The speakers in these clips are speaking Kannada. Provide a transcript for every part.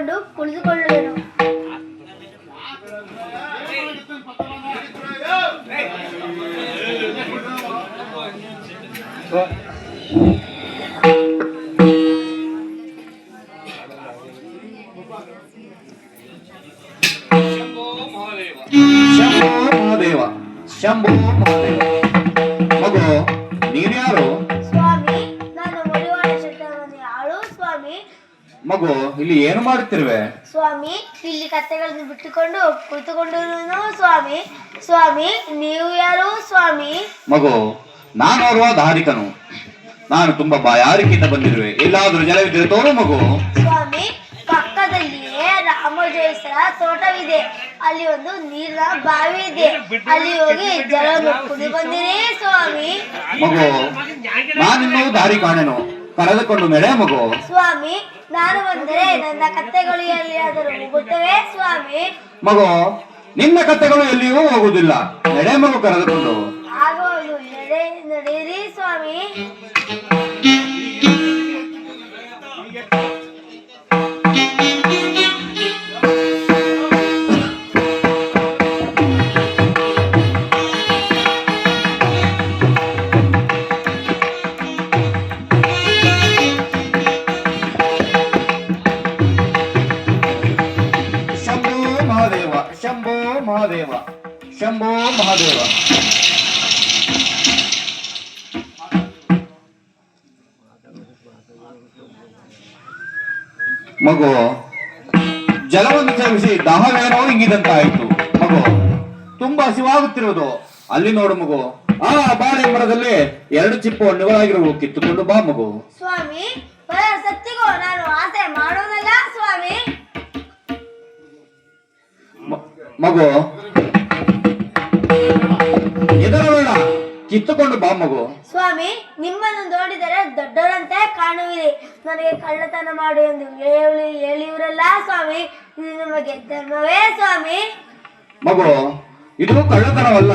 ತೆಗೆದುಕೊಂಡು ಕುಳಿತುಕೊಳ್ಳುವೆನು. ಶಂಭೋ ಮಹಾದೇವ. ಮಗು, ನೀನ್ಯಾರು? ಸ್ವಾಮಿ, ನಾನು ಮಡಿವಾಳ ಶೆಟ್ಟರಮನೆ ಆಳು ಸ್ವಾಮಿ. ಮಗು, ಇಲ್ಲಿ ಏನು ಮಾಡುತ್ತಿರುವೆ? ಸ್ವಾಮಿ, ಇಲ್ಲಿ ಕತ್ತೆಗಳನ್ನು ಬಿಟ್ಟುಕೊಂಡು ಕುಳಿತುಕೊಂಡಿರುವೆನು ಸ್ವಾಮಿ. ಸ್ವಾಮಿ, ನೀವು ಯಾರು ಸ್ವಾಮಿ? ಮಗು, ನಾನು ಓರ್ವ ದಾರಿಕನು. ನಾನು ತುಂಬಾ ಬಾಯಾರಿಕೆಯಿಂದ ಬಂದಿರುವೆ. ಎಲ್ಲಾದ್ರೂ ಜಲವಿದ್ದರೆ ತೋರು ಮಗು. ಸ್ವಾಮಿ, ಪಕ್ಕದಲ್ಲಿಯೇ ರಾಮಜೋಯಿಸರ ತೋಟವಿದೆ. ಅಲ್ಲಿ ಒಂದು ನೀರಿನ ಬಾವಿ ಇದೆ. ಅಲ್ಲಿ ಹೋಗಿ ಜಲವನ್ನು ಕುಡಿ ಬಂದಿರಿ ಸ್ವಾಮಿ. ಮಗು, ನಾನಿನ್ನೂ ದಾರಿ ಕಾಣೆನು. ಕರೆದುಕೊಂಡು ನಡೆ ಮಗು. ಸ್ವಾಮಿ, ನಾನು ಬಂದರೆ ನನ್ನ ಕತ್ತೆಗಳು ಎಲ್ಲಿಯಾದರೂ ಹೋಗುತ್ತವೆ ಸ್ವಾಮಿ. ಮಗು, ನಿನ್ನ ಕತ್ತೆಗಳು ಎಲ್ಲಿಯೂ ಹೋಗುವುದಿಲ್ಲ. ನಡೆ ಮಗು, ಕರೆದುಕೊಂಡು. ಆಗುವುದು ನಡೆಯಿರಿ ಸ್ವಾಮಿ. ಶಂಭೋ ಮಹಾದೇವ, ಶಂಭೋ ಮಹಾದೇವ. ಮಗು, ಜಲವನ್ನು ಸೇವಿಸಿ ದಾಹವೇನೋ ಇಂಗಿದಂತಾಯಿತು. ಮಗು, ತುಂಬಾ ಹಸಿವಾಗುತ್ತಿರುವುದು. ಅಲ್ಲಿ ನೋಡು ಮಗು, ಆ ಬಾಳೆ ಮರದಲ್ಲಿ 2 ಚಿಪ್ಪು ಹಣ್ಣುಗಳಾಗಿರುವು. ಕಿತ್ತುಕೊಂಡು ಬಾ ಮಗು. ಸ್ವಾಮಿ, ಸತ್ತಿಗೂ ನಾನು ಆಸೆ ಮಾಡೋದಲ್ಲ ಸ್ವಾಮಿ. ಮಗು, ಎದರ ಬೇಡ, ಕಿತ್ತುಕೊಂಡು ಬಾ ಮಗು. ಸ್ವಾಮಿ, ನಿಮ್ಮನ್ನು ನೋಡಿದರೆ ದೊಡ್ಡವರಂತೆ ಕಾಣುವಿರಿ. ನನಗೆ ಕಳ್ಳತನ ಮಾಡು ಎಂದು ಹೇಳಿವರಲ್ಲ ಸ್ವಾಮಿ. ಇದು ನಿಮಗೆ ಧರ್ಮವೇ ಸ್ವಾಮಿ? ಮಗು, ಇದು ಕಳ್ಳತನವಲ್ಲ.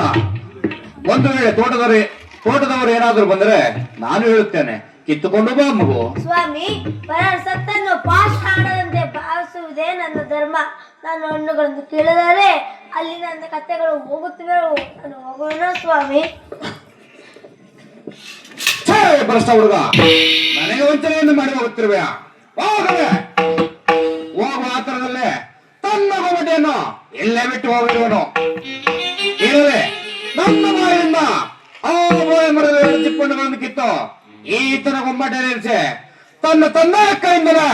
ಒಂದು ವೇಳೆ ತೋಟದವರು ಏನಾದರೂ ಬಂದರೆ ನಾನು ಹೇಳುತ್ತೇನೆ, ಕಿತ್ತುಕೊಂಡು ಬಾ ಮಗು. ಸ್ವಾಮಿ, ಪರರ ಸತ್ತನ್ನು ಪಾಷಾಣದಂತೆ ಭಾವಿಸುವುದೇ ನನ್ನ ಧರ್ಮ. ನಾನು ಹಣ್ಣುಗಳನ್ನು ಕೇಳಿದರೆ ಅಲ್ಲಿ ನನ್ನ ಕತ್ತೆಗಳು ಹೋಗುತ್ತಿವೆ. ನಾನು ಹೋಗೋಣ ಸ್ವಾಮಿ. ಭ್ರಷ್ಟ ಹುಡುಗ, ನನಗೆ ವಂಚನೆಯನ್ನು ಮಾಡಿ ಹೋಗುತ್ತಿರುವೆ. ಹೋಗುವ ಆತರದಲ್ಲೇ ತನ್ನ ಗೊಮ್ಮಟೆಯನ್ನು ಎಲ್ಲೇ ಬಿಟ್ಟು ಹೋಗಿರುವನು. ಇಲ್ಲವೇ ನನ್ನ ಬಾಯಿಂದ ಆ ಬೋಳೆ ಮರದ ಚಿಪ್ಪಣ್ಣಗಳನ್ನು ಕಿತ್ತು ಈತನ ಗೊಮ್ಮಟೆ ಇರಿಸಿ ತನ್ನ ಕೈಯಿಂದಲೇ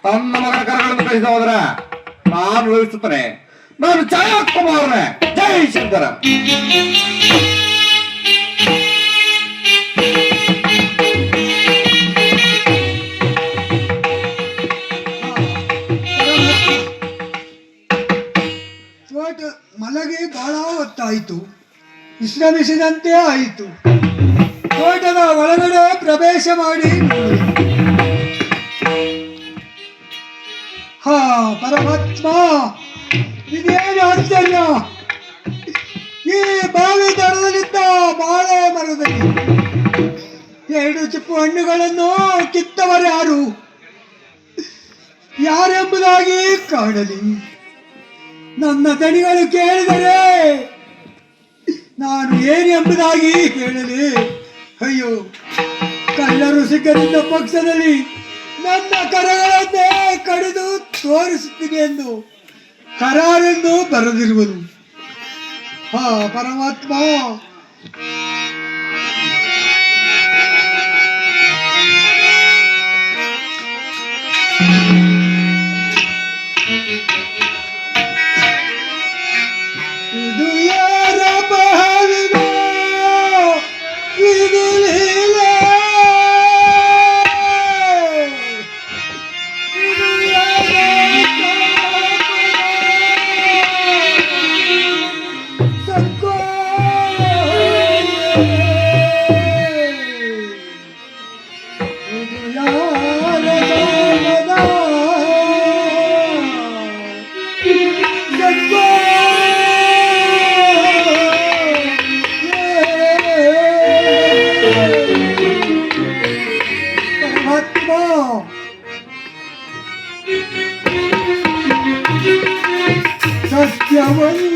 ತನ್ನ ಮಗನ ಕರಗಳನ್ನು ಕಳಿಸಿ ಹೋದ್ರೆ ನಾನು ವಹಿಸುತ್ತೇನೆ. ನಾನು ಜಯಕುಮಾರನೇ. ಜೈ ಶಂಕರ. ಮಲಗಿ ಬಹಳ ಹೊತ್ತಾಯಿತು. ವಿಶ್ರಮಿಸಿದಂತೆ ಆಯಿತು. ತೋಟದ ಒಳಗಡೆ ಪ್ರವೇಶ ಮಾಡಿ ಹಾ ಪರಮಾತ್ಮ, ಇದೇನು ಆಶ್ಚರ್ಯ! ಈ ಬಾವಿ ದಡದಲ್ಲಿದ್ದ ಬಾಳೆ ಮರದಲ್ಲಿ 2 ಚಿಪ್ಪು ಹಣ್ಣುಗಳನ್ನು ಕಿತ್ತವರು ಯಾರೆಂಬುದಾಗಿ ಕಾಣಲಿ. ನನ್ನ ದಣಿಗಳು ಕೇಳಿದರೆ ನಾನು ಏನು ಎಂಬುದಾಗಿ ಹೇಳಲಿ. ಅಯ್ಯೋ, ಕಳ್ಳರು ಸಿಕ್ಕರಿದ್ದ ಪಕ್ಷದಲ್ಲಿ ನನ್ನ ಕರಗಳನ್ನೇ ಕಡಿದು ತೋರಿಸುತ್ತೀನಿ ಎಂದು ಕರಾರೆಂದು ಬರೆದಿರುವುದು. ಹಾ ಪರಮಾತ್ಮ, ಇದು ಯಾರ ಭಾವಿನೋ, ಇದು ಲೀಲೆ, ಇದು ಯಾರ ಸಕ್ಕೋ, ಇದು ಯಾರ ಯಾವನು